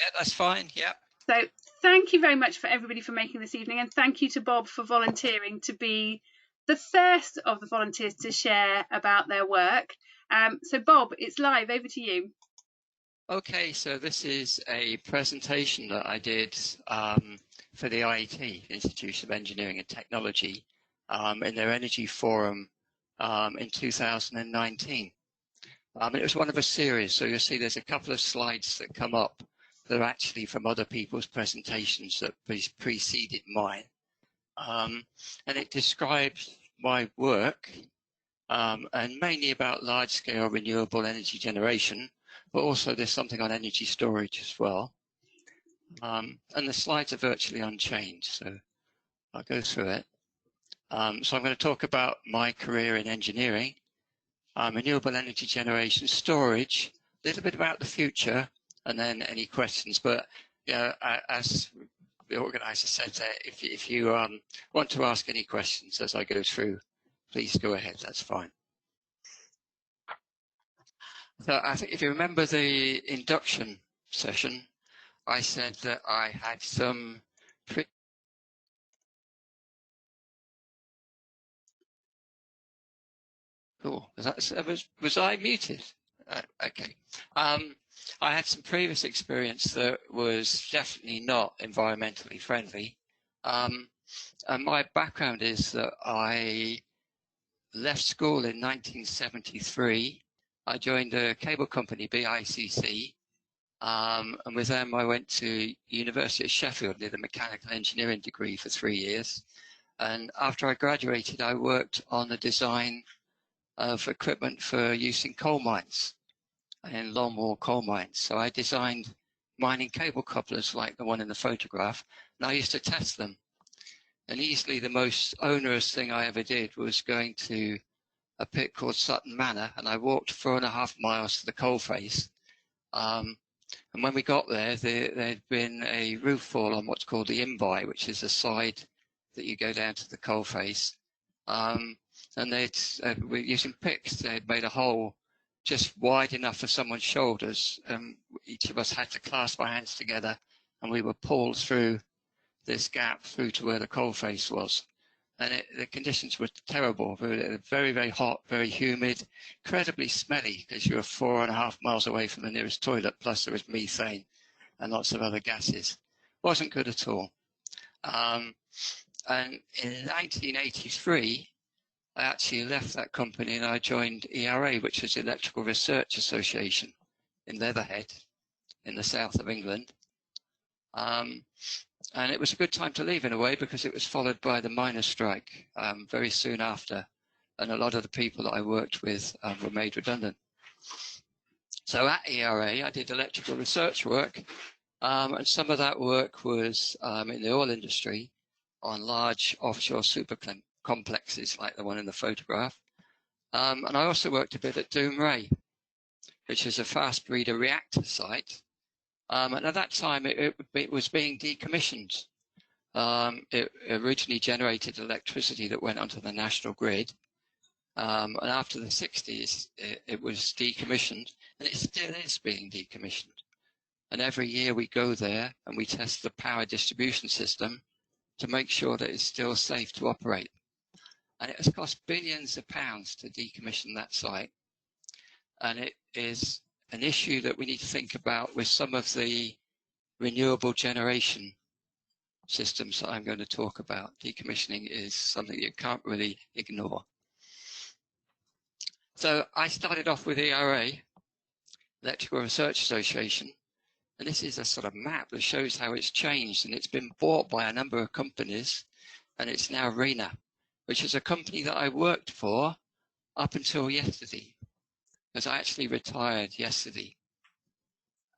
Yeah, that's fine. Yeah. So thank you very much for everybody for making this evening, and thank you to Bob for volunteering to be the first of the volunteers to share about their work. So Bob, it's live, over to you. Okay, so this is a presentation that I did for the IET, Institute of Engineering and Technology, in their Energy Forum in 2019. It was one of a series, so you'll see there's a couple of slides that come up that are actually from other people's presentations that preceded mine. And it describes my work, and mainly about large-scale renewable energy generation, but also there's something on energy storage as well. And the slides are virtually unchanged, so I'll go through it. So I'm going to talk about my career in engineering, renewable energy generation, storage, a little bit about the future, and then any questions. But as the organizer said there, if you want to ask any questions as I go through, please go ahead, that's fine. So I think if you remember the induction session, I said that I had some Cool. Was I muted? Okay. I had some previous experience that was definitely not environmentally friendly. And my background is that I left school in 1973. I joined a cable company, BICC. And with them, I went to University of Sheffield, did a mechanical engineering degree for 3 years. And after I graduated, I worked on the design of equipment for use in coal mines and long wall coal mines. So I designed mining cable couplers like the one in the photograph, and I used to test them. And easily the most onerous thing I ever did was going to a pit called Sutton Manor, and I walked 4.5 miles to the coalface. And when we got there, there'd been a roof fall on what's called the imbi, which is the side that you go down to the coalface. And they'd, using picks, they'd made a hole just wide enough for someone's shoulders. Each of us had to clasp our hands together, and we were pulled through this gap through to where the coalface was. And the conditions were terrible. Very, very hot, very humid, incredibly smelly because you were 4.5 miles away from the nearest toilet, plus there was methane and lots of other gases. Wasn't good at all. And in 1983, I actually left that company and I joined ERA, which was the Electrical Research Association in Leatherhead in the south of England. And it was a good time to leave in a way because it was followed by the miners' strike very soon after. And a lot of the people that I worked with were made redundant. So at ERA, I did electrical research work. And some of that work was in the oil industry on large offshore supercomplexes like the one in the photograph. And I also worked a bit at Doomray, which is a fast breeder reactor site. And at that time, it was being decommissioned. It originally generated electricity that went onto the national grid. And after the 60s, it was decommissioned, and it still is being decommissioned. And every year we go there and we test the power distribution system to make sure that it's still safe to operate. And it has cost billions of pounds to decommission that site. And it is an issue that we need to think about with some of the renewable generation systems that I'm going to talk about. Decommissioning is something you can't really ignore. So I started off with ERA, Electrical Research Association, and this is a sort of map that shows how it's changed, and it's been bought by a number of companies, and it's now RENA, which is a company that I worked for up until yesterday, because I actually retired yesterday.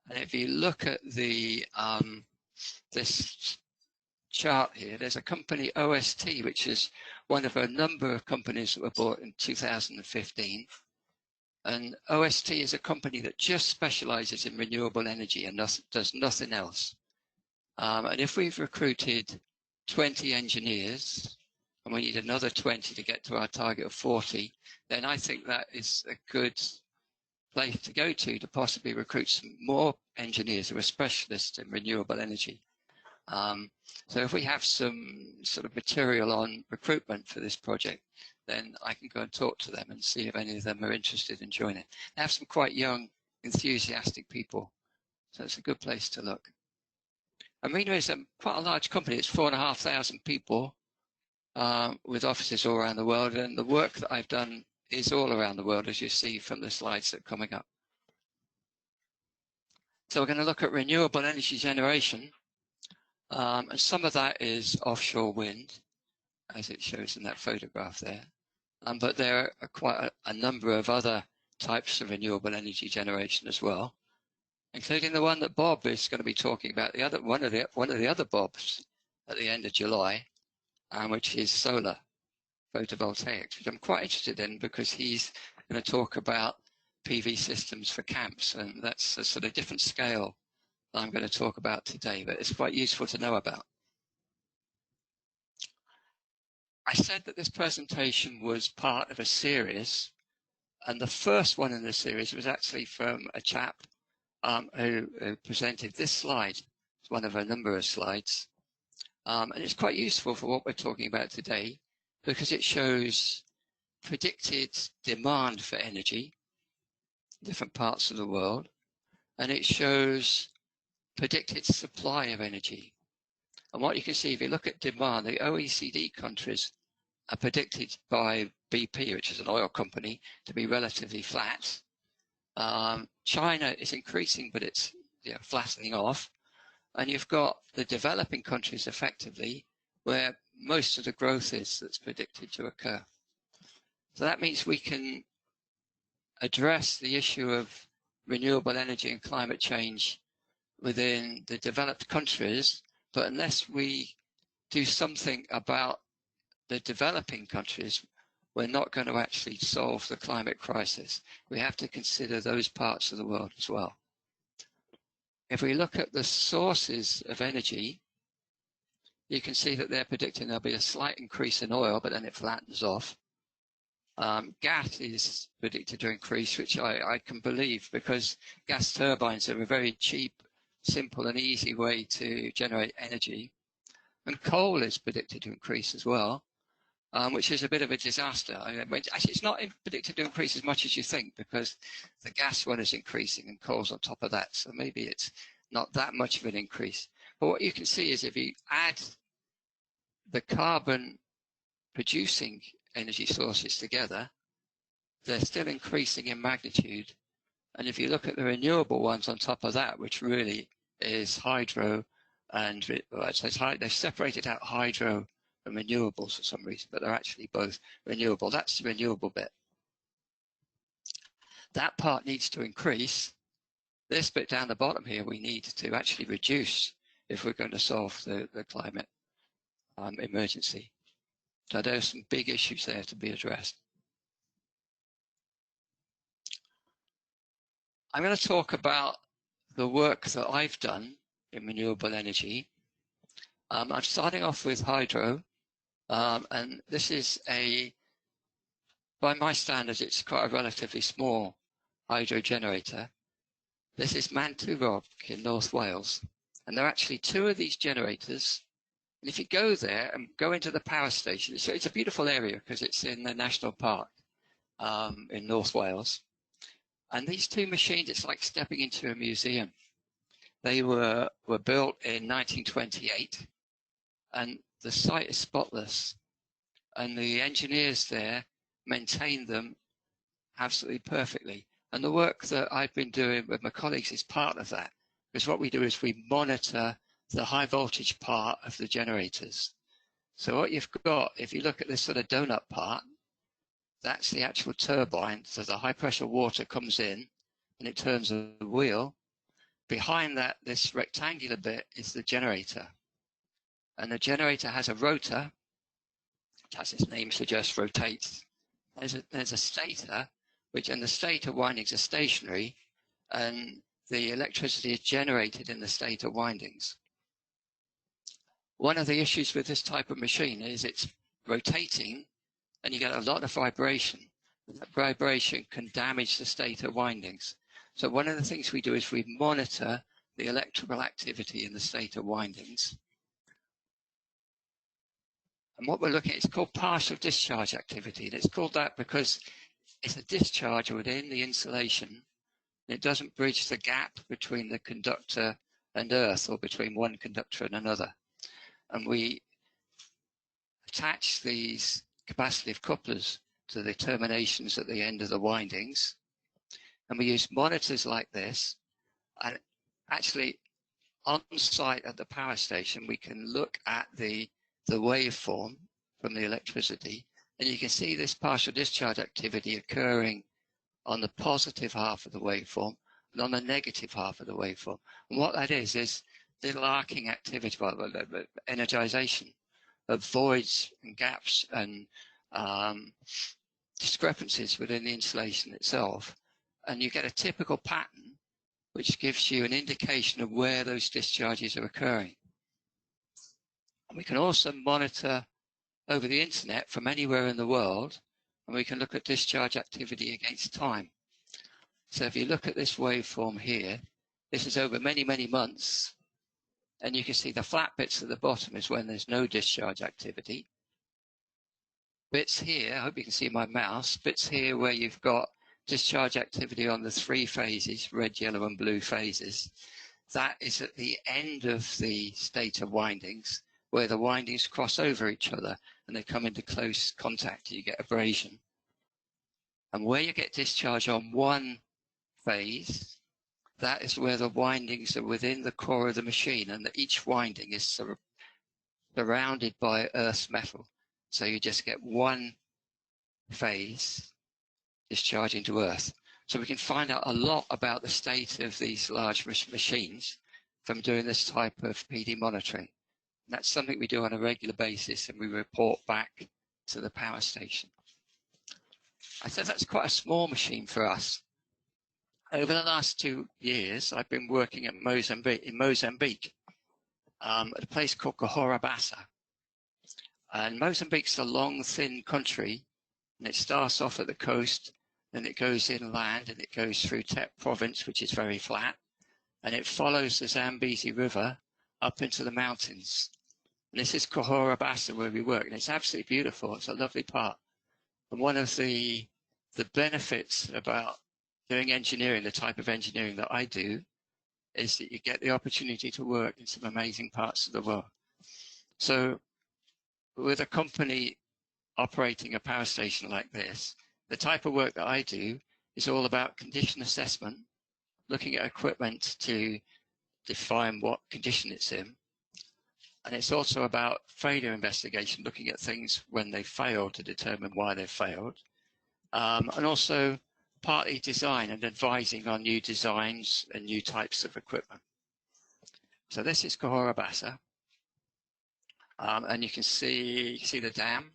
And if you look at the this chart here, there's a company, OST, which is one of a number of companies that were bought in 2015. And OST is a company that just specializes in renewable energy and does nothing else. And if we've recruited 20 engineers, and we need another 20 to get to our target of 40, then I think that is a good place to go to possibly recruit some more engineers who are specialists in renewable energy. So if we have some sort of material on recruitment for this project, then I can go and talk to them and see if any of them are interested in joining. They have some quite young, enthusiastic people, so it's a good place to look. Arena is quite a large company. It's 4,500 people with offices all around the world, and the work that I've done is all around the world, as you see from the slides that are coming up. So we're going to look at renewable energy generation, and some of that is offshore wind, as it shows in that photograph there. But there are quite a number of other types of renewable energy generation as well, including the one that Bob is going to be talking about, one of the other Bobs at the end of July, which is solar photovoltaics, which I'm quite interested in because he's going to talk about PV systems for camps, and that's a sort of different scale that I'm going to talk about today, but it's quite useful to know about. I said that this presentation was part of a series, and the first one in the series was actually from a chap who presented this slide. It's one of a number of slides, and it's quite useful for what we're talking about today because it shows predicted demand for energy in different parts of the world, and it shows predicted supply of energy. And what you can see, if you look at demand, the OECD countries are predicted by BP, which is an oil company, to be relatively flat. China is increasing, but it's flattening off. And you've got the developing countries effectively where most of the growth is that's predicted to occur. So that means we can address the issue of renewable energy and climate change within the developed countries, but unless we do something about the developing countries, we're not going to actually solve the climate crisis. We have to consider those parts of the world as well. If we look at the sources of energy, you can see that they're predicting there'll be a slight increase in oil, but then it flattens off. Gas is predicted to increase, which I can believe because gas turbines are a very cheap, simple and easy way to generate energy. And coal is predicted to increase as well, which is a bit of a disaster. Actually, it's not predicted to increase as much as you think because the gas one is increasing and coal's on top of that. So maybe it's not that much of an increase. But what you can see is if you add the carbon producing energy sources together, they're still increasing in magnitude. And if you look at the renewable ones on top of that, which really is hydro and they've separated out hydro and renewables for some reason, but they're actually both renewable. That's the renewable bit. That part needs to increase. This bit down the bottom here, we need to actually reduce if we're going to solve the climate emergency. So there's some big issues there to be addressed. I'm going to talk about the work that I've done in renewable energy. I'm starting off with hydro, and this is by my standards, it's quite a relatively small hydro generator. This is Mantu Rock in North Wales, and there are actually two of these generators. And if you go there and go into the power station, it's a beautiful area because it's in the national park in North Wales. And these two machines, it's like stepping into a museum. They were built in 1928, and the site is spotless. And the engineers there maintain them absolutely perfectly. And the work that I've been doing with my colleagues is part of that. Because what we do is we monitor the high voltage part of the generators. So what you've got, if you look at this sort of donut part, that's the actual turbine. So the high pressure water comes in and it turns the wheel. Behind that, this rectangular bit is the generator. And the generator has a rotor, which as its name suggests, rotates. There's a stator, and the stator windings are stationary, and the electricity is generated in the stator windings. One of the issues with this type of machine is it's rotating and you get a lot of vibration. That vibration can damage the stator windings. So one of the things we do is we monitor the electrical activity in the stator windings. And what we're looking at is called partial discharge activity. And it's called that because it's a discharge within the insulation. It doesn't bridge the gap between the conductor and earth, or between one conductor and another. And we attach these capacitive couplers to the terminations at the end of the windings. And we use monitors like this. And actually, on site at the power station, we can look at the waveform from the electricity, and you can see this partial discharge activity occurring on the positive half of the waveform and on the negative half of the waveform. And what that is little arcing activity, energization of voids and gaps and discrepancies within the insulation itself. And you get a typical pattern which gives you an indication of where those discharges are occurring. And we can also monitor over the internet from anywhere in the world, and we can look at discharge activity against time. So if you look at this waveform here, this is over many, many months, and you can see the flat bits at the bottom is when there's no discharge activity. Bits here, I hope you can see my mouse, bits here where you've got discharge activity on the three phases, red, yellow and blue phases. That is at the end of the stator windings, where the windings cross over each other and they come into close contact. You get abrasion. And where you get discharge on one phase, that is where the windings are within the core of the machine, and that each winding is surrounded by Earth's metal. So you just get one phase discharging to Earth. So we can find out a lot about the state of these large machines from doing this type of PD monitoring. And that's something we do on a regular basis, and we report back to the power station. I said that's quite a small machine for us. Over the last 2 years, I've been working at Mozambique, at a place called Cahora Bassa. And Mozambique's a long, thin country, and it starts off at the coast, then it goes inland, and it goes through Tep province, which is very flat, and it follows the Zambesi River up into the mountains. And this is Cahora Bassa where we work, and it's absolutely beautiful. It's a lovely part. And one of the benefits about doing engineering, the type of engineering that I do, is that you get the opportunity to work in some amazing parts of the world. So with a company operating a power station like this, the type of work that I do is all about condition assessment, looking at equipment to define what condition it's in. And it's also about failure investigation, looking at things when they fail to determine why they failed. And also partly design and advising on new designs and new types of equipment. So this is Cahora Bassa. And you can see the dam.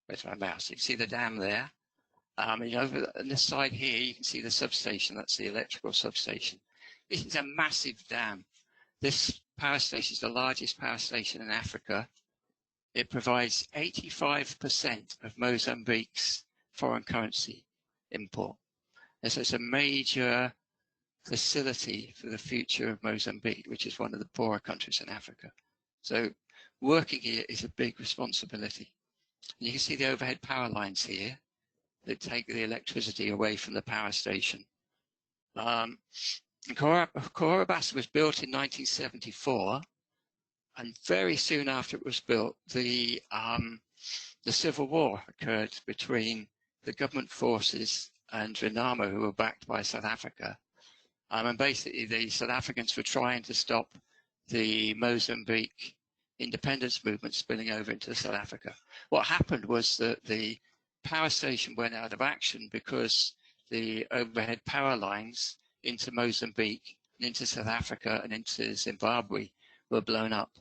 Where's my mouse? You can see the dam there. And over on this side here, you can see the substation. That's the electrical substation. This is a massive dam. This power station is the largest power station in Africa. It provides 85% of Mozambique's foreign currency import. And so it's a major facility for the future of Mozambique, which is one of the poorer countries in Africa. So working here is a big responsibility. And you can see the overhead power lines here that take the electricity away from the power station. Cahora Bassa was built in 1974, and very soon after it was built, the civil war occurred between the government forces and Renamo, who were backed by South Africa. And basically, the South Africans were trying to stop the Mozambique independence movement spilling over into South Africa. What happened was that the power station went out of action because the overhead power lines into Mozambique, and into South Africa and into Zimbabwe were blown up.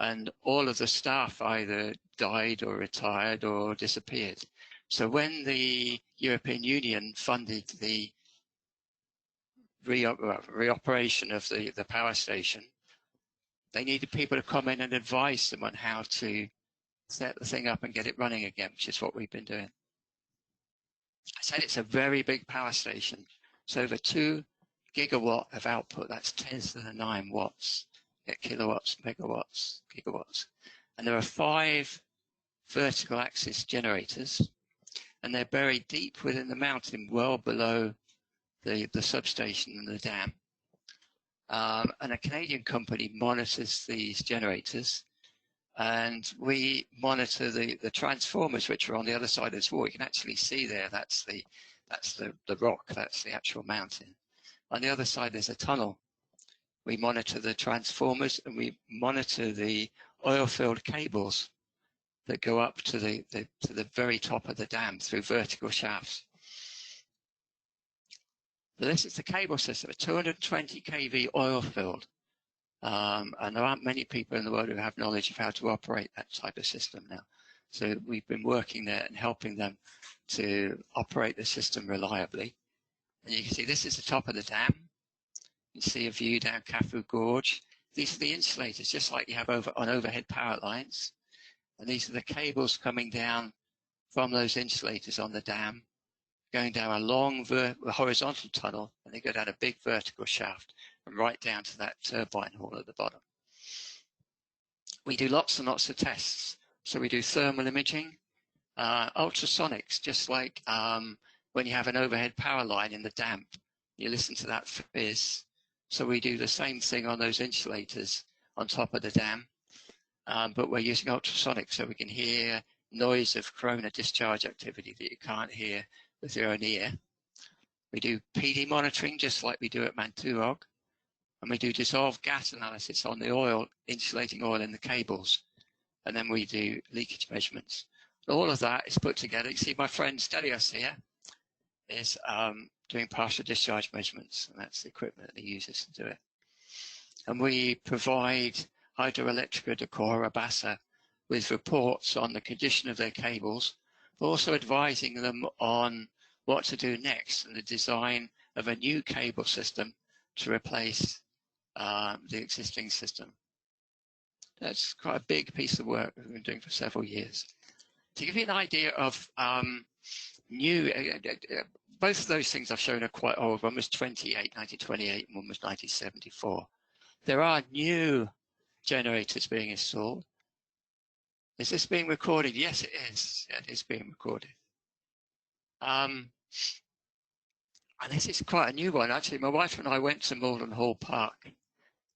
And all of the staff either died or retired or disappeared. So when the European Union funded the reoperation of the power station, they needed people to come in and advise them on how to set the thing up and get it running again, which is what we've been doing. I said it's a very big power station. So over 2 gigawatt of output, that's 10 to the 9 watts, kilowatts, megawatts, gigawatts. And there are 5 vertical axis generators, and they're buried deep within the mountain, well below the substation and the dam. And a Canadian company monitors these generators, and we monitor the transformers which are on the other side of this wall. You can actually see there, that's the rock, that's the actual mountain. On the other side there's a tunnel. We monitor the transformers, and we monitor the oil-filled cables that go up to the very top of the dam through vertical shafts. So this is the cable system, a 220 kV oil-filled. And there aren't many people in the world who have knowledge of how to operate that type of system now. So we've been working there and helping them to operate the system reliably. And you can see this is the top of the dam. You can see a view down Kafue Gorge. These are the insulators, just like you have on overhead power lines. And these are the cables coming down from those insulators on the dam, going down a long horizontal tunnel, and they go down a big vertical shaft and right down to that turbine hall at the bottom. We do lots and lots of tests. So we do thermal imaging, ultrasonics, just like when you have an overhead power line in the damp, you listen to that fizz. So we do the same thing on those insulators on top of the dam, but we're using ultrasonics so we can hear noise of corona discharge activity that you can't hear with your own ear. We do PD monitoring just like we do at Manturog, and we do dissolved gas analysis on the oil, insulating oil in the cables, and then we do leakage measurements. All of that is put together. You see my friend Stelios here is doing partial discharge measurements, and that's the equipment that he uses to do it. And we provide Hydroelectrica de Cahora Bassa with reports on the condition of their cables, but also advising them on what to do next and the design of a new cable system to replace the existing system. That's quite a big piece of work we've been doing for several years. To give you an idea of both of those things I've shown are quite old. One was 1928, and one was 1974. There are new generators being installed. Is this being recorded? Yes, it is. It is being recorded. And this is quite a new one. Actually, my wife and I went to Malden Hall Park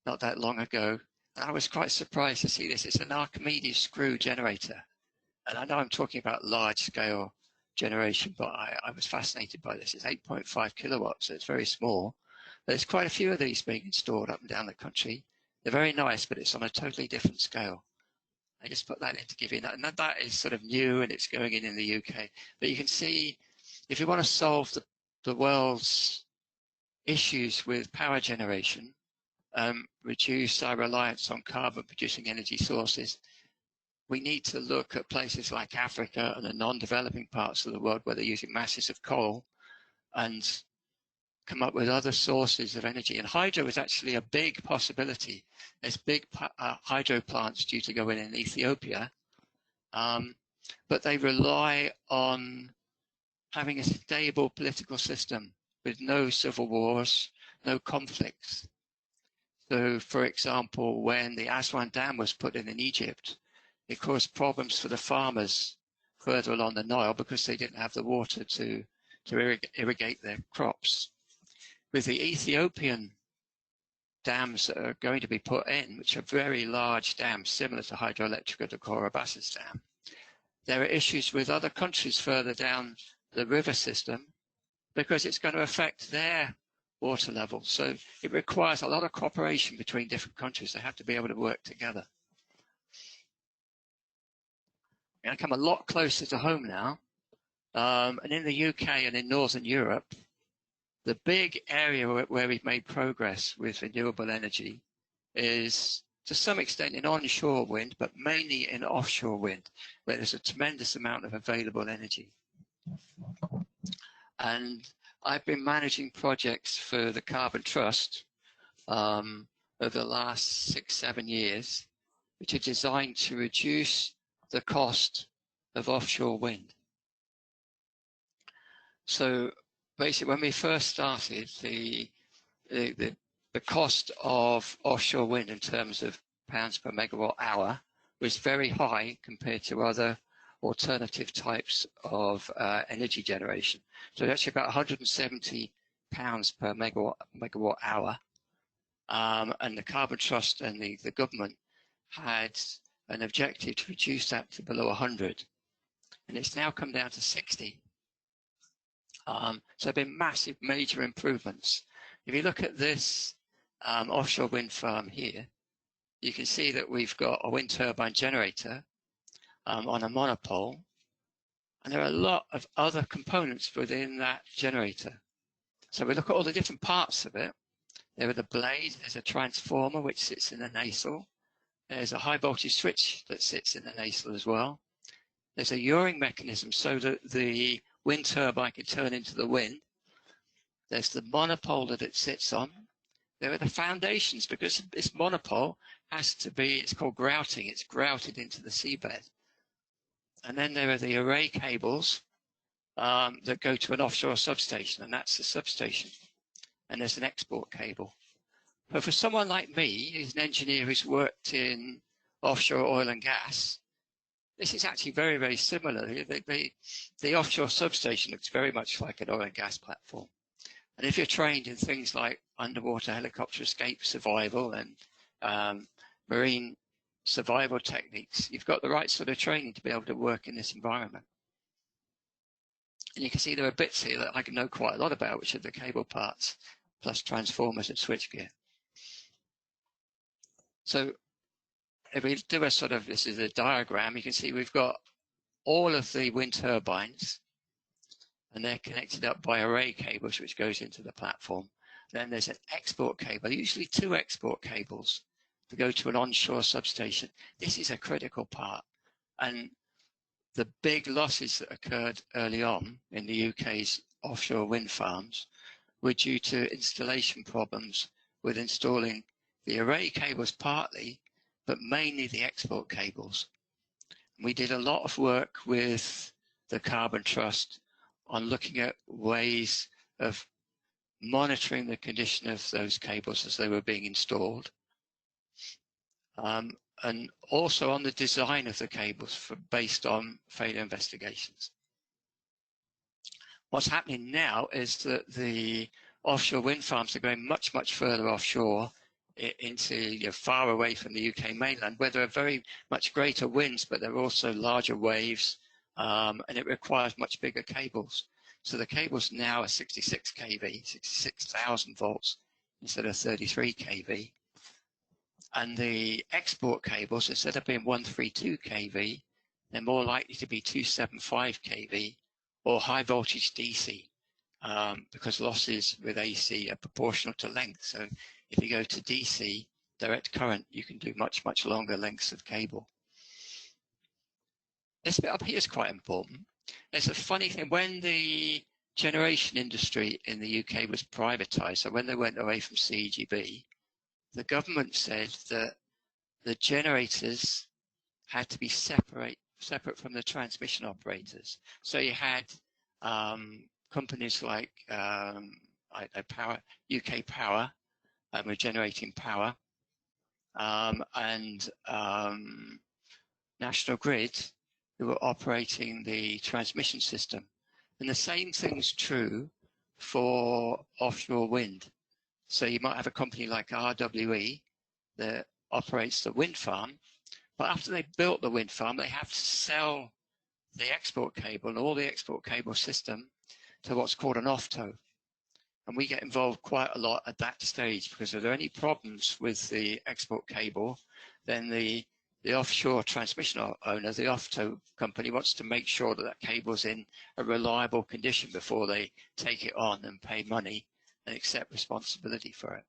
not that long ago, and I was quite surprised to see this. It's an Archimedes screw generator. And I know I'm talking about large-scale generation, but I was fascinated by this. It's 8.5 kilowatts, so it's very small. But there's quite a few of these being installed up and down the country. They're very nice, but it's on a totally different scale. I just put that in to give you that. And that is sort of new, and it's going in the UK. But you can see, if you want to solve the world's issues with power generation, reduce our reliance on carbon-producing energy sources, we need to look at places like Africa and the non-developing parts of the world where they're using masses of coal and come up with other sources of energy. And hydro is actually a big possibility. There's big hydro plants due to go in Ethiopia, but they rely on having a stable political system with no civil wars, no conflicts. So, for example, when the Aswan Dam was put in Egypt, it caused problems for the farmers further along the Nile because they didn't have the water to irrigate their crops. With the Ethiopian dams that are going to be put in, which are very large dams similar to Hydroelectrica de Cahora Bassa's dam, there are issues with other countries further down the river system because it's going to affect their water level. So it requires a lot of cooperation between different countries. They have to be able to work together. I'm going to come a lot closer to home now. And in the UK and in Northern Europe, the big area where we've made progress with renewable energy is to some extent in onshore wind, but mainly in offshore wind, where there's a tremendous amount of available energy. And I've been managing projects for the Carbon Trust over the last 6-7 years, which are designed to reduce the cost of offshore wind. So basically, when we first started, the cost of offshore wind in terms of pounds per megawatt hour was very high compared to other alternative types of energy generation. So it's actually about 170 pounds per megawatt hour. And the Carbon Trust and the government had an objective to reduce that to below 100. And it's now come down to 60. So there have been massive, major improvements. If you look at this offshore wind farm here, you can see that we've got a wind turbine generator on a monopole, and there are a lot of other components within that generator. So we look at all the different parts of it. There are the blades, there's a transformer which sits in the nacelle, there's a high voltage switch that sits in the nacelle as well. There's a yawing mechanism so that the wind turbine can turn into the wind. There's the monopole that it sits on. There are the foundations, because this monopole has to be, it's called grouting, it's grouted into the seabed. And then there are the array cables that go to an offshore substation, and that's the substation. And there's an export cable. But for someone like me, who's an engineer who's worked in offshore oil and gas, this is actually very, very similar. The offshore substation looks very much like an oil and gas platform. And if you're trained in things like underwater helicopter escape survival and marine survival techniques, you've got the right sort of training to be able to work in this environment. And you can see there are bits here that I can know quite a lot about, which are the cable parts, plus transformers and switchgear. So if we do a sort of, this is a diagram, you can see we've got all of the wind turbines, and they're connected up by array cables, which goes into the platform. Then there's an export cable, usually 2 export cables to go to an onshore substation. This is a critical part. And the big losses that occurred early on in the UK's offshore wind farms were due to installation problems with installing the array cables partly, but mainly the export cables. We did a lot of work with the Carbon Trust on looking at ways of monitoring the condition of those cables as they were being installed, and also on the design of the cables based on failure investigations. What's happening now is that the offshore wind farms are going much, much further offshore into far away from the UK mainland, where there are very much greater winds, but there are also larger waves, and it requires much bigger cables. So the cables now are 66 kV, 66,000 volts instead of 33 kV. And the export cables, instead of being 132 kV, they're more likely to be 275 kV or high voltage DC, because losses with AC are proportional to length. So if you go to DC, direct current, you can do much, much longer lengths of cable. This bit up here is quite important. There's a funny thing, when the generation industry in the UK was privatised, so when they went away from CEGB, the government said that the generators had to be separate from the transmission operators. So you had companies like UK Power, were generating power, and National Grid, who were operating the transmission system. And the same thing's true for offshore wind. So you might have a company like RWE that operates the wind farm, but after they've built the wind farm, they have to sell the export cable and all the export cable system to what's called an off-tow. And we get involved quite a lot at that stage, because if there are any problems with the export cable, then the offshore transmission owner, the off-tow company, wants to make sure that that cable's in a reliable condition before they take it on and pay money and accept responsibility for it.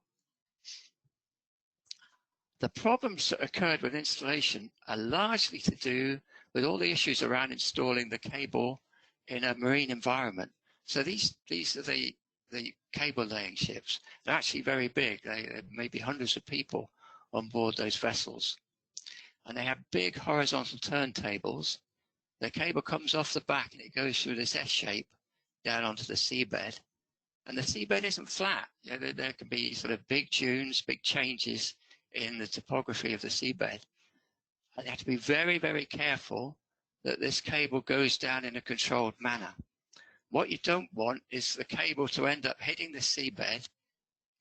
The problems that occurred with installation are largely to do with all the issues around installing the cable in a marine environment. So these are the cable laying ships. They're actually very big. There may be hundreds of people on board those vessels. And they have big horizontal turntables. The cable comes off the back and it goes through this S shape down onto the seabed. And the seabed isn't flat. You know, there can be sort of big dunes, big changes in the topography of the seabed. And you have to be very, very careful that this cable goes down in a controlled manner. What you don't want is the cable to end up hitting the seabed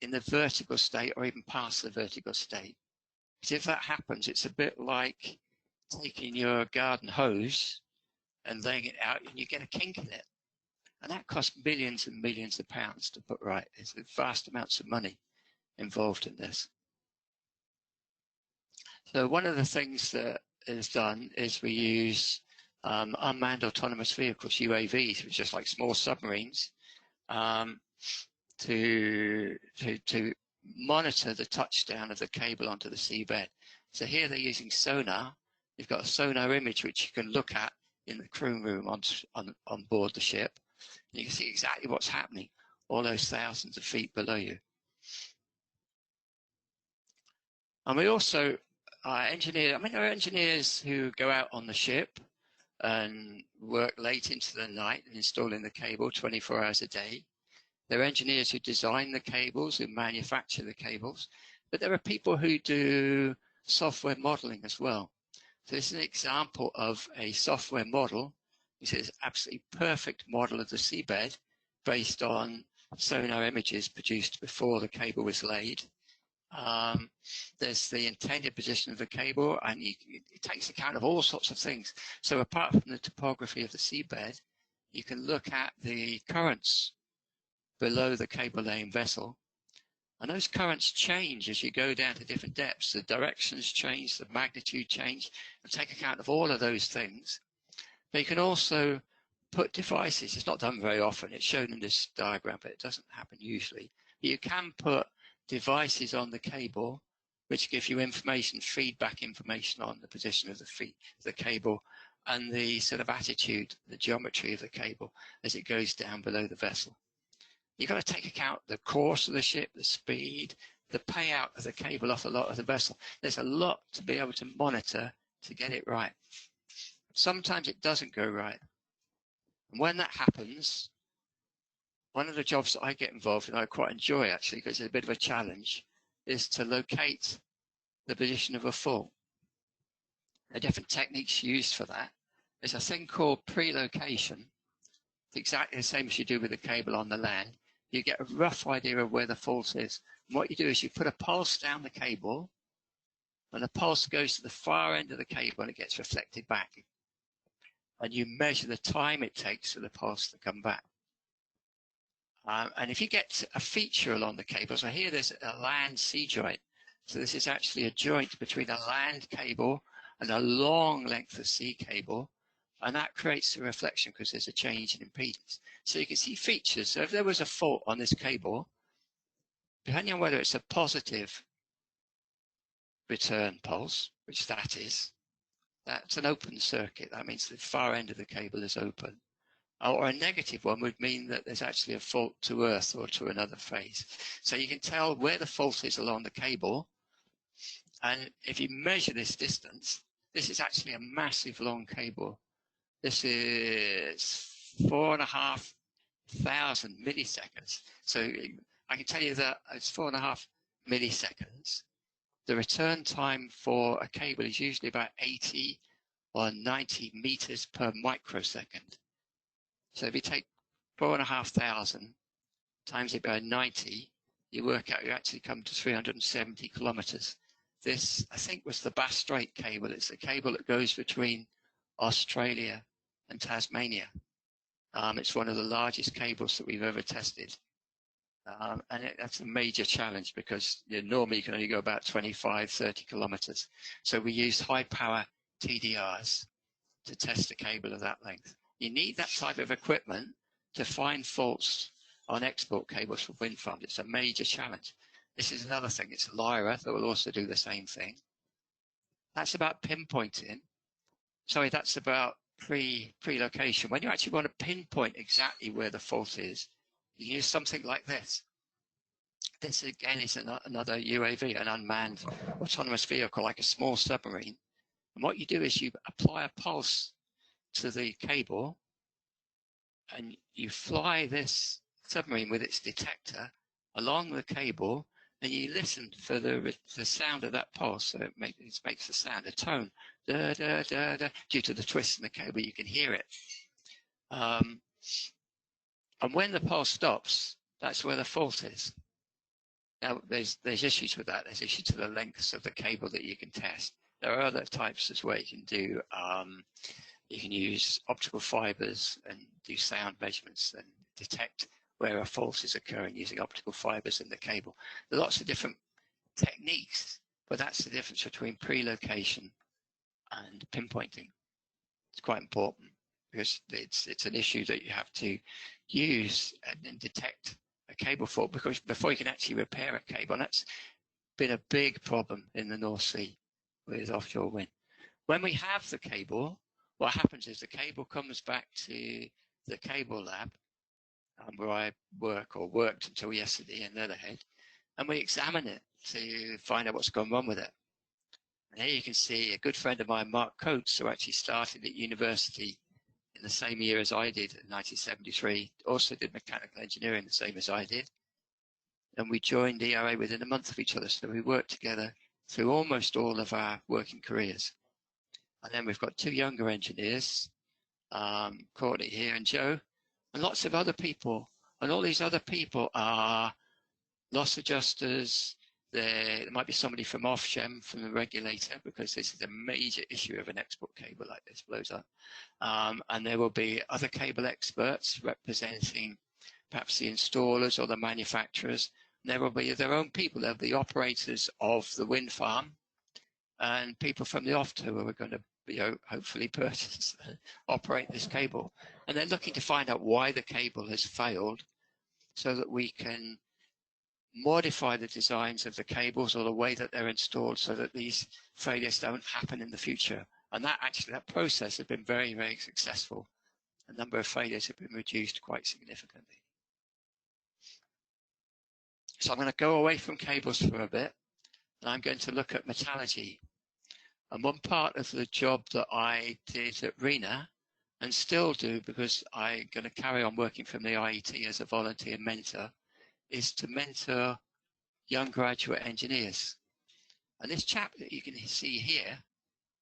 in the vertical state or even past the vertical state. Because if that happens, it's a bit like taking your garden hose and laying it out and you get a kink in it. And that costs millions and millions of pounds to put right. There's vast amounts of money involved in this. So one of the things that is done is we use unmanned autonomous vehicles, UAVs, which are just like small submarines, to monitor the touchdown of the cable onto the seabed. So here they're using sonar. You've got a sonar image which you can look at in the crew room on board the ship. You can see exactly what's happening all those thousands of feet below you. And we also there are engineers who go out on the ship and work late into the night and installing the cable 24 hours a day. There are engineers who design the cables, who manufacture the cables, but there are people who do software modeling as well. So this is an example of a software model. This is an absolutely perfect model of the seabed based on sonar images produced before the cable was laid. There's the intended position of the cable, and it takes account of all sorts of things. So apart from the topography of the seabed, you can look at the currents below the cable laying vessel. And those currents change as you go down to different depths. The directions change, the magnitude change, and take account of all of those things. But you can also put devices. It's not done very often. It's shown in this diagram, but it doesn't happen usually. But you can put devices on the cable which give you information, feedback information on the position of the cable and the sort of attitude, the geometry of the cable as it goes down below the vessel. You've got to take account the course of the ship, the speed, the payout of the cable off a lot of the vessel. There's a lot to be able to monitor to get it right. Sometimes it doesn't go right. And when that happens, one of the jobs that I get involved in, I quite enjoy actually, because it's a bit of a challenge, is to locate the position of a fault. There are different techniques used for that. There's a thing called pre-location. It's exactly the same as you do with the cable on the land. You get a rough idea of where the fault is. And what you do is you put a pulse down the cable, and the pulse goes to the far end of the cable and it gets reflected back. And you measure the time it takes for the pulse to come back. And if you get a feature along the cable, so here there's a land sea joint. So this is actually a joint between a land cable and a long length of sea cable. And that creates a reflection because there's a change in impedance. So you can see features. So if there was a fault on this cable, depending on whether it's a positive return pulse, which that is, that's an open circuit. That means the far end of the cable is open. Or a negative one would mean that there's actually a fault to Earth or to another phase. So you can tell where the fault is along the cable. And if you measure this distance, this is actually a massive long cable. This is 4,500 milliseconds. So I can tell you that it's 4.5 milliseconds. The return time for a cable is usually about 80 or 90 meters per microsecond. So if you take 4,500 times it by 90, you work out you actually come to 370 kilometers. This, I think, was the Bass Strait cable. It's the cable that goes between Australia and Tasmania. It's one of the largest cables that we've ever tested. And that's a major challenge because normally you can only go about 25, 30 kilometers. So we use high power TDRs to test a cable of that length. You need that type of equipment to find faults on export cables for wind farms. It's a major challenge. This is another thing. It's LIRA that will also do the same thing. That's about pinpointing. Sorry, that's about pre-location. When you actually want to pinpoint exactly where the fault is, you use something like this. This again is another UAV, an unmanned autonomous vehicle, like a small submarine. And what you do is you apply a pulse to the cable, and you fly this submarine with its detector along the cable, and you listen for the sound of that pulse. So it makes a sound, a tone, da, da, da, da. Due to the twist in the cable, you can hear it. And when the pulse stops, that's where the fault is. Now, there's issues with that. There's issues to the lengths of the cable that you can test. There are other types as well. You can do, you can use optical fibers and do sound measurements and detect where a fault is occurring using optical fibers in the cable. There are lots of different techniques, but that's the difference between pre-location and pinpointing. It's quite important because it's an issue that you have to use and detect a cable fault because before you can actually repair a cable. And that's been a big problem in the North Sea with offshore wind. When we have the cable, what happens is the cable comes back to the cable lab where I work or worked until yesterday in Leatherhead, and we examine it to find out what's gone wrong with it. And here you can see a good friend of mine, Mark Coates, who actually started at university in the same year as I did in 1973, also did mechanical engineering the same as I did. And we joined ERA within a month of each other. So we worked together through almost all of our working careers. And then we've got two younger engineers, Courtney here and Joe, and lots of other people. And all these other people are loss adjusters. There might be somebody from Offshore, from the regulator, because this is a major issue of an export cable like this blows up. And there will be other cable experts representing perhaps the installers or the manufacturers. And there will be their own people. There will be operators of the wind farm and people from the offshore who are going to hopefully purchase and operate this cable. And they're looking to find out why the cable has failed so that we can modify the designs of the cables or the way that they're installed so that these failures don't happen in the future. And that process has been very, very successful. The number of failures have been reduced quite significantly. So I'm going to go away from cables for a bit, and I'm going to look at metallurgy. And one part of the job that I did at RENA, and still do because I'm going to carry on working from the IET as a volunteer mentor, is to mentor young graduate engineers. And this chap that you can see here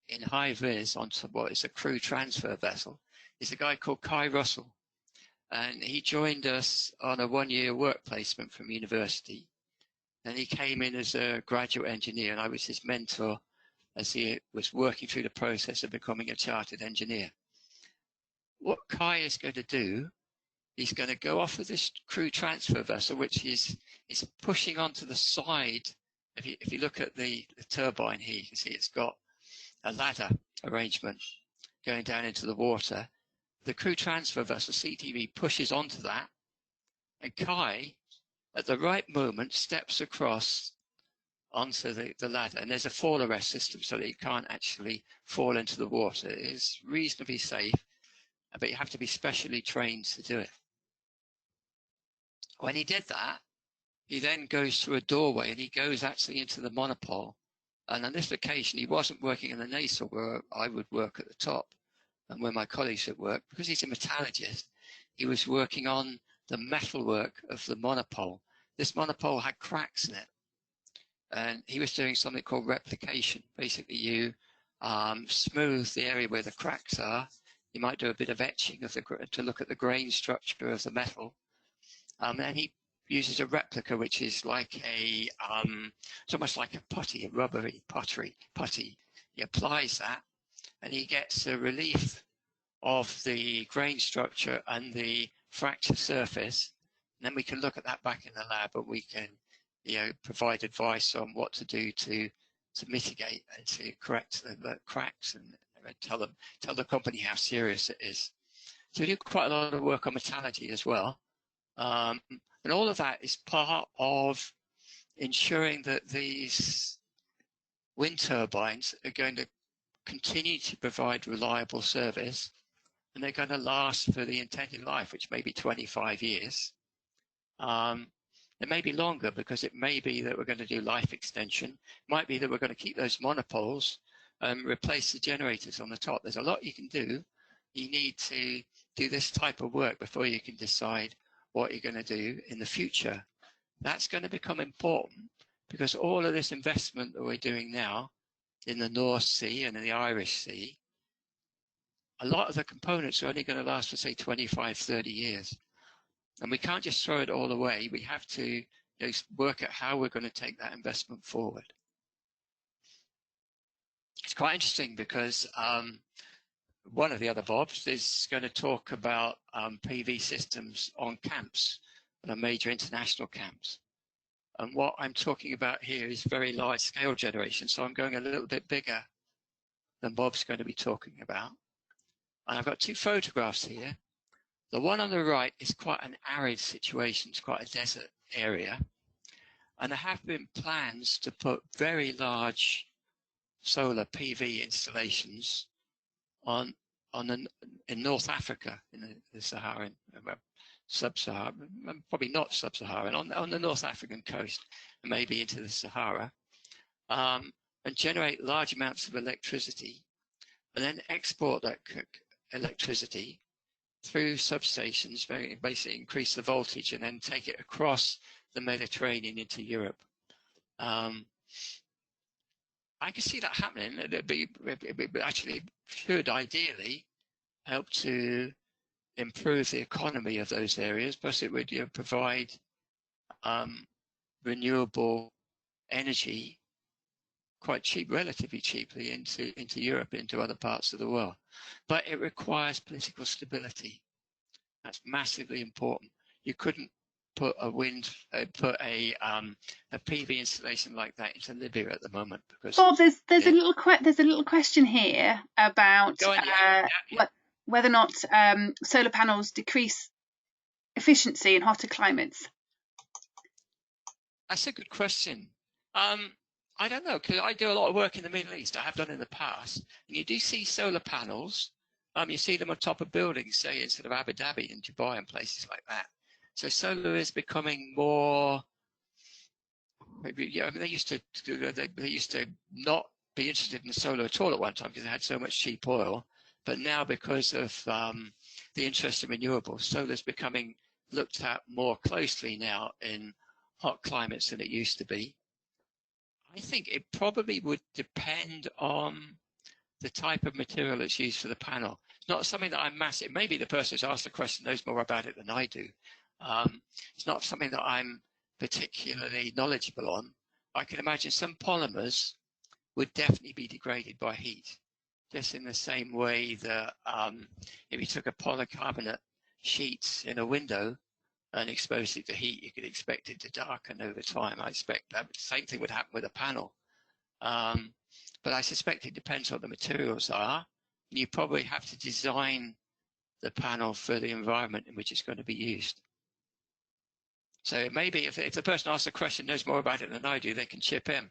in high vis on what is a crew transfer vessel is a guy called Kai Russell. And he joined us on a one-year work placement from university. And he came in as a graduate engineer, and I was his mentor as he was working through the process of becoming a chartered engineer. What Kai is going to do, he's going to go off with this crew transfer vessel, which is pushing onto the side. If you look at the turbine here, you can see it's got a ladder arrangement going down into the water. The crew transfer vessel, CTV, pushes onto that, and Kai, at the right moment, steps across onto the ladder, and there's a fall arrest system so that you can't actually fall into the water. It is reasonably safe, but you have to be specially trained to do it. When he did that, he then goes through a doorway and he goes actually into the Monopole. And on this occasion, he wasn't working in the nacelle where I would work at the top and where my colleagues would work. Because he's a metallurgist, he was working on the metalwork of the Monopole. This Monopole had cracks in it. And he was doing something called replication. Basically, you smooth the area where the cracks are. You might do a bit of etching of to look at the grain structure of the metal. And he uses a replica, which is like it's almost like a putty, a rubbery putty. He applies that, and he gets a relief of the grain structure and the fracture surface. And then we can look at that back in the lab, and we can, provide advice on what to do to mitigate and to correct the cracks and tell the company how serious it is. So we do quite a lot of work on metallurgy as well. And all of that is part of ensuring that these wind turbines are going to continue to provide reliable service, and they're going to last for the intended life, which may be 25 years. It may be longer because it may be that we're going to do life extension. It might be that we're going to keep those monopoles and replace the generators on the top. There's a lot you can do. You need to do this type of work before you can decide what you're going to do in the future. That's going to become important because all of this investment that we're doing now in the North Sea and in the Irish Sea, a lot of the components are only going to last for, say, 25, 30 years. And we can't just throw it all away. We have to work at how we're going to take that investment forward. It's quite interesting because one of the other Bobs is going to talk about PV systems on camps, on major international camps. And what I'm talking about here is very large scale generation. So I'm going a little bit bigger than Bob's going to be talking about. And I've got two photographs here. The one on the right is quite an arid situation. It's quite a desert area. And there have been plans to put very large solar PV installations in North Africa, in the Saharan, Sub-Saharan, probably not Sub-Saharan, on the North African coast, and maybe into the Sahara, and generate large amounts of electricity, and then export that electricity through substations, basically increase the voltage, and then take it across the Mediterranean into Europe. I can see that happening. It actually should ideally help to improve the economy of those areas, plus it would provide renewable energy quite cheap, relatively cheaply into Europe, into other parts of the world. But it requires political stability. That's massively important. You couldn't put a PV installation like that into Libya at the moment because Bob, there's a little question here about whether or not solar panels decrease efficiency in hotter climates. That's a good question. I don't know, because I do a lot of work in the Middle East. I have done in the past. And you do see solar panels. You see them on top of buildings, say, in sort of Abu Dhabi and Dubai and places like that. So solar is becoming more. They used to not be interested in solar at all at one time because they had so much cheap oil. But now, because of the interest in renewables, solar is becoming looked at more closely now in hot climates than it used to be. I think it probably would depend on the type of material that's used for the panel. It's not something that I'm massive. Maybe the person who's asked the question knows more about it than I do. It's not something that I'm particularly knowledgeable on. I can imagine some polymers would definitely be degraded by heat, just in the same way that if you took a polycarbonate sheet in a window and exposed it to heat, you could expect it to darken over time. I expect that the same thing would happen with a panel. But I suspect it depends what the materials are. You probably have to design the panel for the environment in which it's going to be used. So maybe if the person asks a question knows more about it than I do, they can chip in.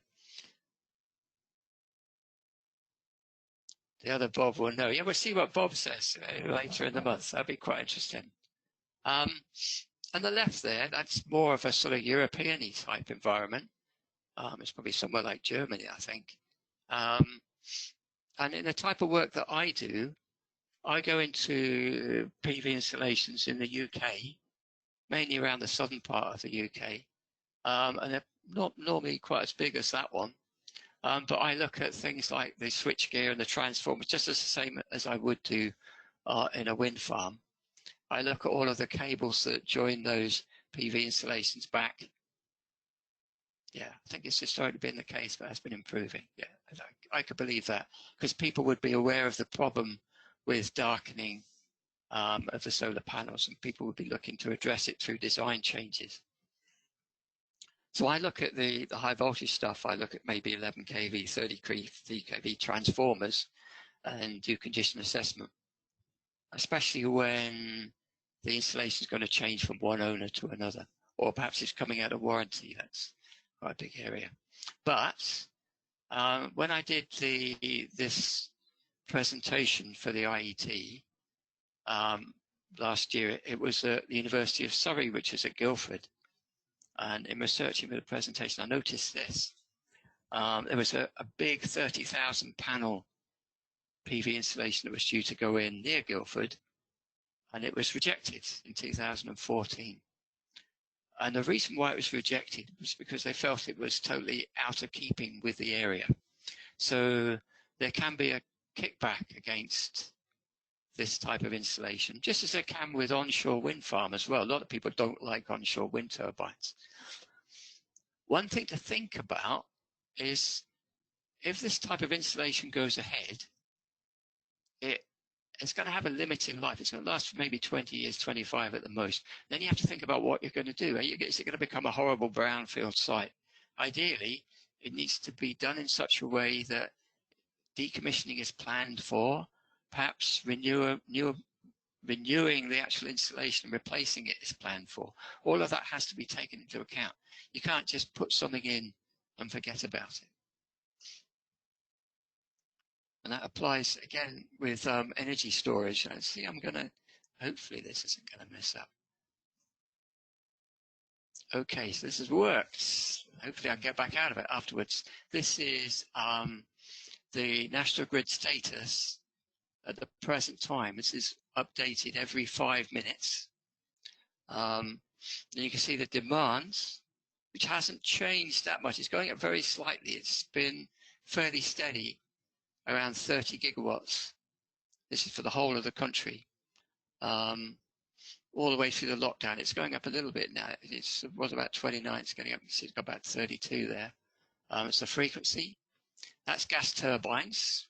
The other Bob will know. Yeah, we'll see what Bob says later in the month. That'd be quite interesting. On the left there, that's more of a sort of European-y type environment. It's probably somewhere like Germany, I think. And in the type of work that I do, I go into PV installations in the UK, mainly around the southern part of the UK. And they're not normally quite as big as that one. But I look at things like the switchgear and the transformers, just as the same as I would do in a wind farm. I look at all of the cables that join those PV installations back. Yeah, I think it's historically been the case, but has been improving. Yeah, I could believe that because people would be aware of the problem with darkening of the solar panels, and people would be looking to address it through design changes. So I look at the high voltage stuff. I look at maybe 11 kV, 30 kV transformers and do condition assessment, especially when the installation is going to change from one owner to another, or perhaps it's coming out of warranty. That's quite a big area. But when I did this presentation for the IET last year, it was at the University of Surrey, which is at Guildford. And in researching for the presentation, I noticed this. There was a big 30,000 panel PV installation that was due to go in near Guildford. and it was rejected in 2014. And the reason why it was rejected was because they felt it was totally out of keeping with the area. So there can be a kickback against this type of installation, just as there can with onshore wind farm as well. A lot of people don't like onshore wind turbines. One thing to think about is if this type of installation goes ahead, it's going to have a limited life. It's going to last for maybe 20 years, 25 at the most. Then you have to think about what you're going to do. Is it going to become a horrible brownfield site? Ideally, it needs to be done in such a way that decommissioning is planned for, perhaps renewing the actual installation and replacing it is planned for. All of that has to be taken into account. You can't just put something in and forget about it. And that applies again with energy storage. And see, hopefully this isn't going to mess up. Okay, so this has worked. Hopefully I can get back out of it afterwards. This is the national grid status at the present time. This is updated every 5 minutes. And you can see the demands, which hasn't changed that much. It's going up very slightly. It's been fairly steady, around 30 gigawatts. This is for the whole of the country. All the way through the lockdown. It's going up a little bit now. It was about 29. It's getting up. You see it's got about 32 there. It's the frequency. That's gas turbines.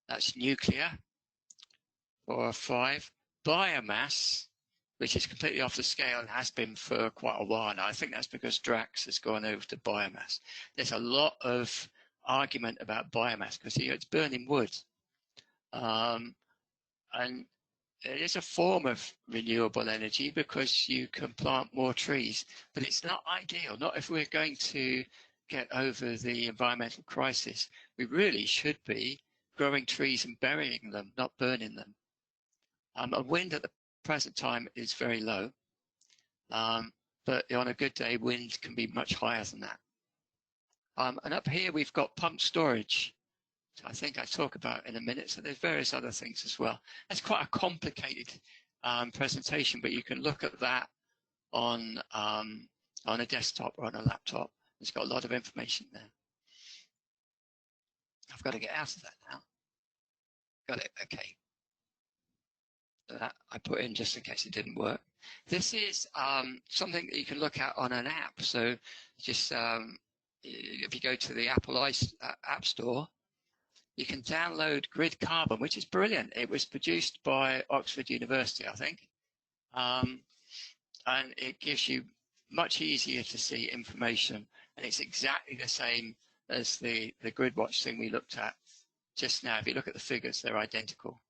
That's nuclear. 4 or 5. Biomass, which is completely off the scale and has been for quite a while now. I think that's because Drax has gone over to biomass. There's a lot of argument about biomass because it's burning wood. And it is a form of renewable energy because you can plant more trees, but it's not ideal, not if we're going to get over the environmental crisis. We really should be growing trees and burying them, not burning them. And wind at the present time is very low, but on a good day, wind can be much higher than that. And up here, we've got pump storage. So I think I talk about in a minute. So there's various other things as well. That's quite a complicated presentation, but you can look at that on a desktop or on a laptop. It's got a lot of information there. I've got to get out of that now. Got it. Okay. That I put in just in case it didn't work. This is something that you can look at on an app. So just if you go to the Apple App Store, you can download Grid Carbon, which is brilliant. It was produced by Oxford University, I think. And it gives you much easier to see information. And it's exactly the same as the Grid Watch thing we looked at just now. If you look at the figures, they're identical.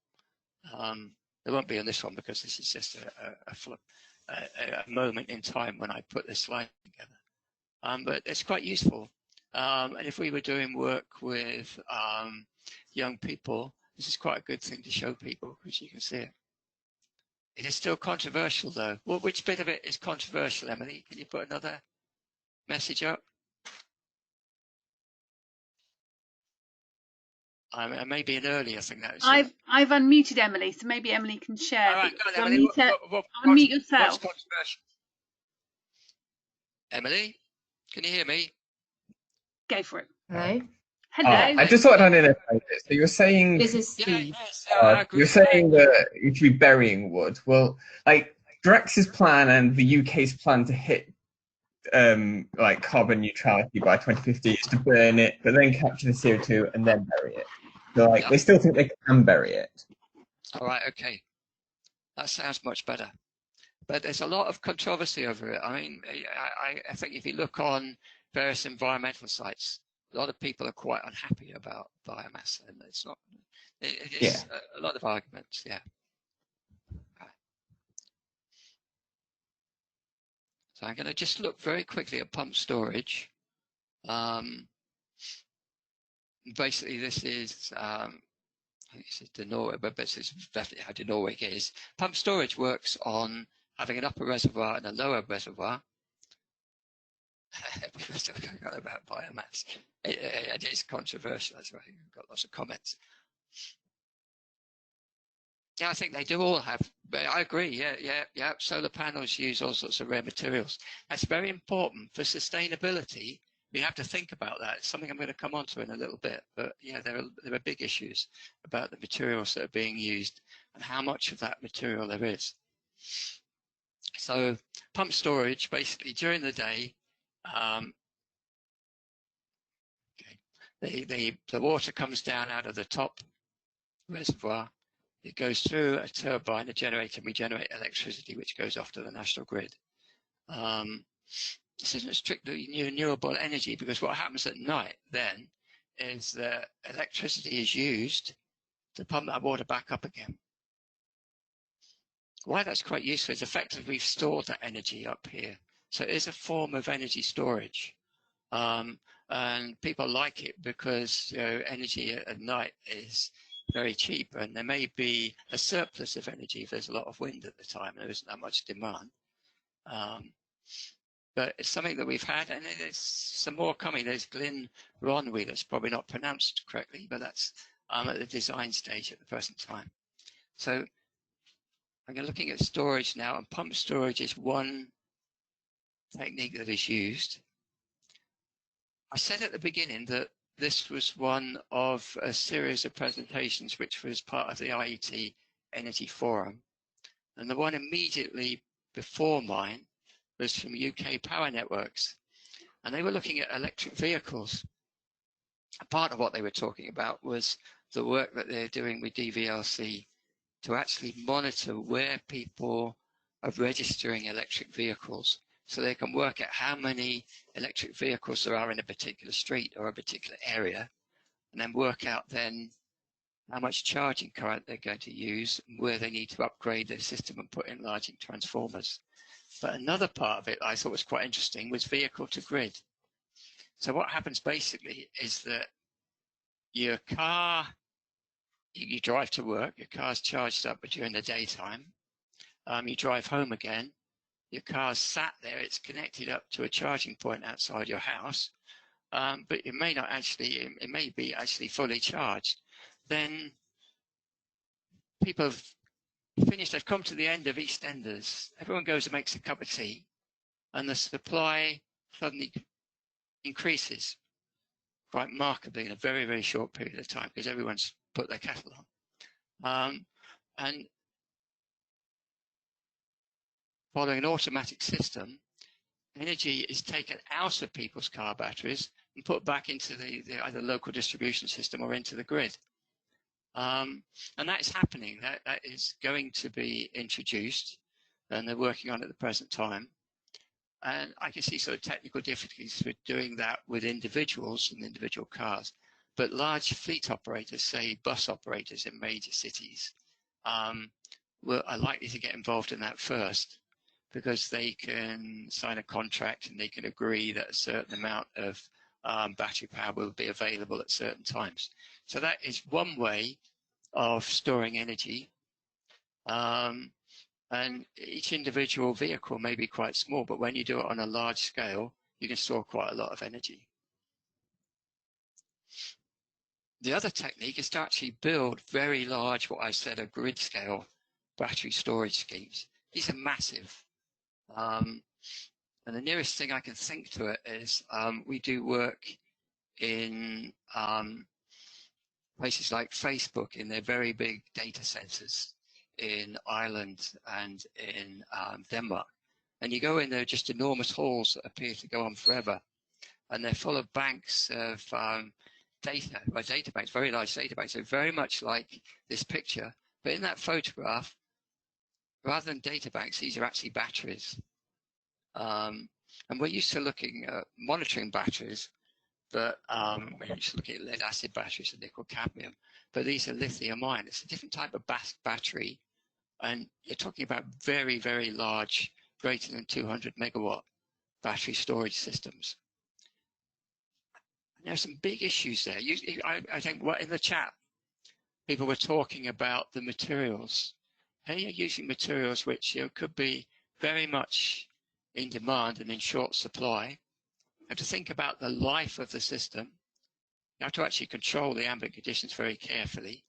They won't be on this one because this is just a moment in time when I put this slide together. But it's quite useful. And if we were doing work with young people, this is quite a good thing to show people because you can see it. It is still controversial though. Well, which bit of it is controversial, Emily? Can you put another message up? Maybe an earlier thing that is. I've unmuted Emily, so maybe Emily can share. All right, go on, Emily. Unmute yourself. What's controversial? Emily, can you hear me? Go for it. Hello. Hello. I just thought I'd identify this. So you're saying this is Steve. You're saying that you should be burying wood. Well, like Drex's plan and the UK's plan to hit like carbon neutrality by 2050 is to burn it, but then capture the CO2 and then bury it. So like they still think they can bury it. All right, okay. That sounds much better. But there's a lot of controversy over it. I mean, I think if you look on various environmental sites, a lot of people are quite unhappy about biomass, and it's not. It is a lot of arguments. Yeah. So I'm going to just look very quickly at pump storage. Basically, this is. I think this is the Norway, but this is definitely how the Norway is. Pump storage works on having an upper reservoir and a lower reservoir. We're still going on about biomass. It is controversial. That's why I've got lots of comments. Yeah, I think they do all have. I agree. Yeah. Solar panels use all sorts of rare materials. That's very important for sustainability. We have to think about that. It's something I'm going to come on to in a little bit. But yeah, there are big issues about the materials that are being used and how much of that material there is. So pump storage, basically during the day, the water comes down out of the top reservoir. It goes through a turbine, a generator, and we generate electricity, which goes off to the national grid. This isn't strictly renewable energy, because what happens at night then is that electricity is used to pump that water back up again. Why that's quite useful is effectively we've stored that energy up here. So it is a form of energy storage. And people like it because energy at night is very cheap, and there may be a surplus of energy if there's a lot of wind at the time and there isn't that much demand. But it's something that we've had, and there's some more coming. There's Glyn Ronwy, that's probably not pronounced correctly, but that's at the design stage at the present time. So I'm looking at storage now, and pump storage is one technique that is used. I said at the beginning that this was one of a series of presentations which was part of the IET Energy Forum. And the one immediately before mine was from UK Power Networks. And they were looking at electric vehicles. A part of what they were talking about was the work that they're doing with DVLC to actually monitor where people are registering electric vehicles, so they can work out how many electric vehicles there are in a particular street or a particular area, and then work out then how much charging current they're going to use and where they need to upgrade their system and put in large transformers. But another part of it I thought was quite interesting was vehicle to grid. So what happens basically is that your car, you drive to work, your car's charged up during the daytime, you drive home again, your car's sat there, it's connected up to a charging point outside your house, but it may not actually, it may be actually fully charged. Then people have finished, they've come to the end of EastEnders, everyone goes and makes a cup of tea, and the supply suddenly increases quite markedly in a very, very short period of time, because everyone's put their kettle on. And following an automatic system, energy is taken out of people's car batteries and put back into the either local distribution system or into the grid. And that is happening. That is going to be introduced, and they're working on it at the present time. And I can see sort of technical difficulties with doing that with individuals and individual cars. But large fleet operators, say bus operators in major cities, are likely to get involved in that first, because they can sign a contract and they can agree that a certain amount of battery power will be available at certain times. So that is one way of storing energy. And each individual vehicle may be quite small, but when you do it on a large scale, you can store quite a lot of energy. The other technique is to actually build very large, what I said, are grid scale battery storage schemes. These are massive. And the nearest thing I can think to it is we do work in places like Facebook in their very big data centers in Ireland and in Denmark. And you go in there, just enormous halls that appear to go on forever. And they're full of banks of data banks, very large data banks. So very much like this picture. But in that photograph, rather than data banks, these are actually batteries. And we're used to looking at monitoring batteries, but we're used to looking at lead acid batteries and nickel cadmium. But these are lithium ion. It's a different type of battery. And you're talking about very, very large, greater than 200 megawatt battery storage systems. And there are some big issues there. I think in the chat, people were talking about the materials. How you're using materials which could be very much in demand and in short supply. You have to think about the life of the system. You have to actually control the ambient conditions very carefully.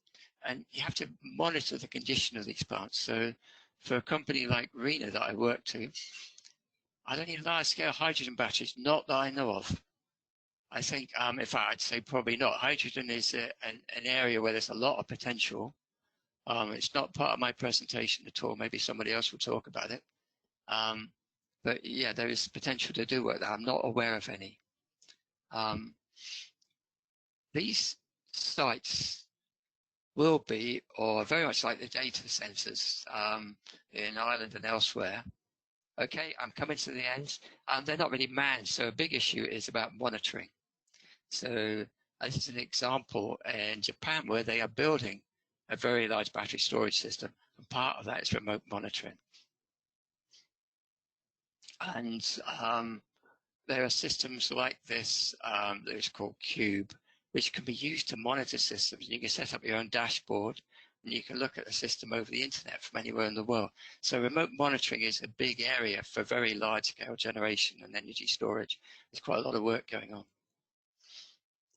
and you have to monitor the condition of these plants. So for a company like RENA that I work to, I don't need large-scale hydrogen batteries, not that I know of. I think, in fact, I'd say probably not. Hydrogen is an area where there's a lot of potential. It's not part of my presentation at all. Maybe somebody else will talk about it. But yeah, there is potential to do work there. I'm not aware of any. These sites will be, or very much like the data centers in Ireland and elsewhere. Okay, I'm coming to the end. They're not really manned, so a big issue is about monitoring. So this is an example in Japan where they are building a very large battery storage system, and part of that is remote monitoring. And there are systems like this that is called Cube, which can be used to monitor systems. You can set up your own dashboard, and you can look at the system over the internet from anywhere in the world. So remote monitoring is a big area for very large-scale generation and energy storage. There's quite a lot of work going on.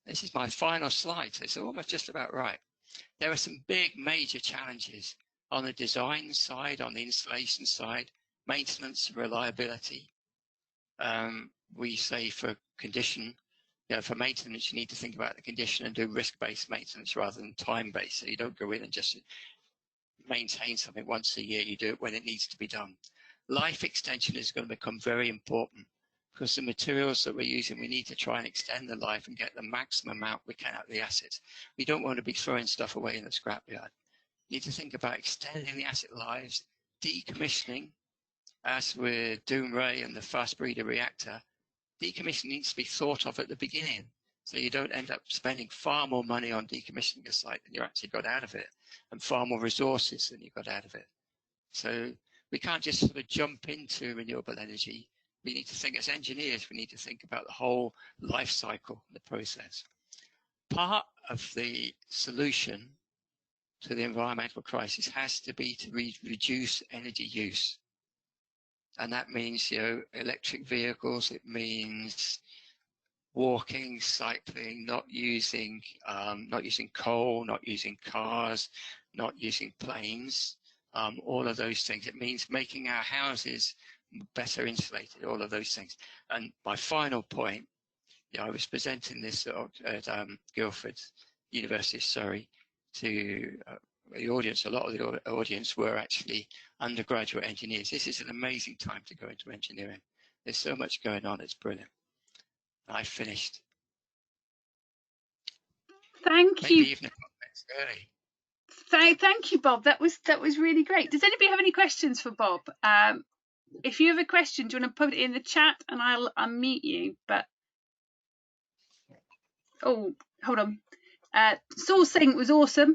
This is my final slide, so it's almost just about right. There are some big major challenges on the design side, on the installation side, maintenance and reliability. We say for condition, for maintenance, you need to think about the condition and do risk-based maintenance rather than time-based. So you don't go in and just maintain something once a year. You do it when it needs to be done. Life extension is going to become very important because the materials that we're using, we need to try and extend the life and get the maximum amount we can out of the assets. We don't want to be throwing stuff away in the scrapyard. You need to think about extending the asset lives, decommissioning, as with Doomray and the fast breeder reactor. Decommissioning needs to be thought of at the beginning, so you don't end up spending far more money on decommissioning a site than you actually got out of it, and far more resources than you got out of it. So we can't just sort of jump into renewable energy. We need to think as engineers, we need to think about the whole life cycle, the process. Part of the solution to the environmental crisis has to be to reduce energy use. And that means, electric vehicles, it means walking, cycling, not using coal, not using cars, not using planes, all of those things. It means making our houses better insulated, all of those things. And my final point, I was presenting this at Guildford University of Surrey to the audience. A lot of the audience were actually undergraduate engineers. This is an amazing time to go into engineering. There's so much going on, it's brilliant. I finished. Thank Maybe you. Even a couple minutes early. Thank you, Bob. That was really great. Does anybody have any questions for Bob? If you have a question, do you want to put it in the chat and I'll unmute you? But oh, hold on. Saul's saying it was awesome.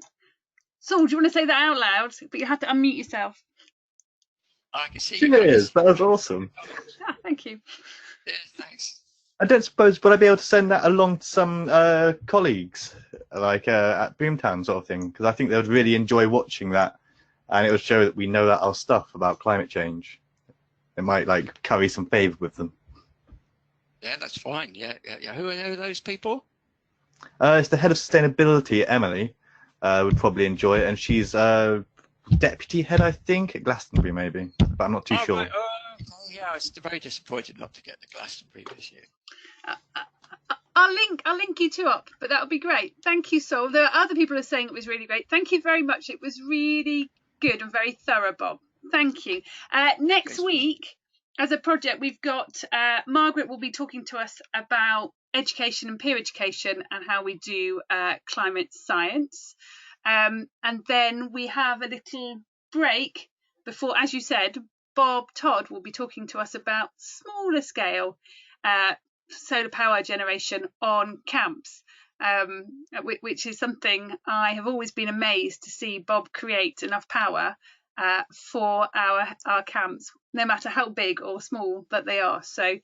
Saul, do you want to say that out loud? But you have to unmute yourself. I can see you. Cheers, that was awesome. Thank you. Yeah, thanks. I don't suppose, would I be able to send that along to some colleagues, like at Boomtown sort of thing? Because I think they would really enjoy watching that, and it would show that we know that our stuff about climate change. It might like curry some favour with them. Yeah, that's fine. Yeah. Who are those people? It's the head of sustainability, Emily, would probably enjoy it, and she's deputy head, I think, at Glastonbury maybe, but I'm not too sure. Right. Yeah, I was very disappointed not to get the Glastonbury this year. I'll link you two up, but that would be great. Thank you, Saul. There are other people who are saying it was really great. Thank you very much. It was really good and very thorough, Bob. Thank you. Next week, as a project, we've got Margaret will be talking to us about education and peer education and how we do climate science. And then we have a little break before, as you said, Bob Todd will be talking to us about smaller scale solar power generation on camps, which is something I have always been amazed to see Bob create enough power for our camps, no matter how big or small that they are. So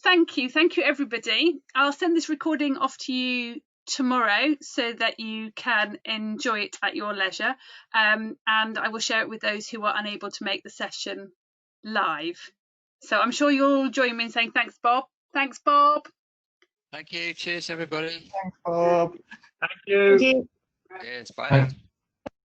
thank you everybody. I'll send this recording off to you tomorrow so that you can enjoy it at your leisure, and I will share it with those who are unable to make the session live. So I'm sure you'll join me in saying thanks, Bob. Thanks, Bob. Thank you. Cheers, everybody. Thanks, Bob. Thank you. Cheers. Bye.